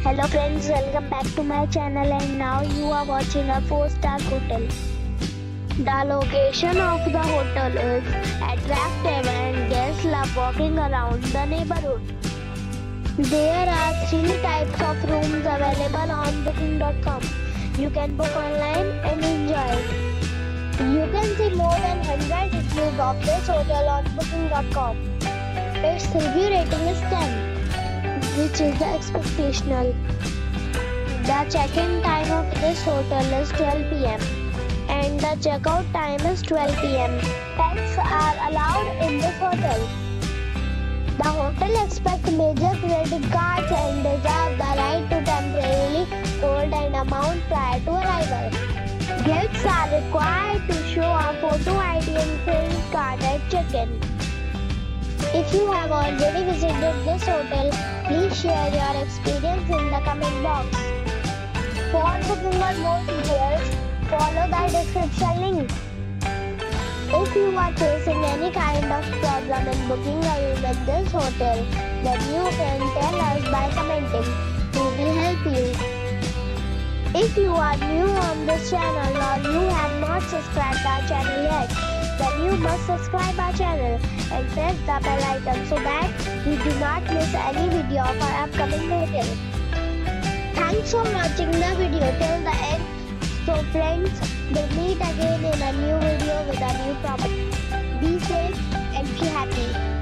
Hello friends, welcome back to my channel and now you are watching a 4-star hotel. The location of the hotel is attractive and guests love walking around the neighborhood. There are 3 types of rooms available on booking.com. You can book online and enjoy it. You can see more than 100 reviews of this hotel on booking.com. Its review rating is 10. Which is the expectational. The check-in time of this hotel is 12 p.m. and the checkout time is 12 p.m. Pets are allowed in this hotel. The hotel accepts major credit cards and reserves the right to temporarily hold an amount prior to arrival. Guests are required to show a photo ID and credit card at check-in. If you have already visited this hotel, please share your experience in the comment box. For booking or more details, follow the description link. If you are facing any kind of problem in booking a room in this hotel, then you can tell us by commenting. We will help you. If you are new on this channel or you have not subscribed our channel yet, then you must subscribe our channel and press the bell icon so that you do not miss any video of our upcoming hotel. Thanks for watching the video till the end. So friends, we'll meet again in a new video with a new property. Be safe and be happy.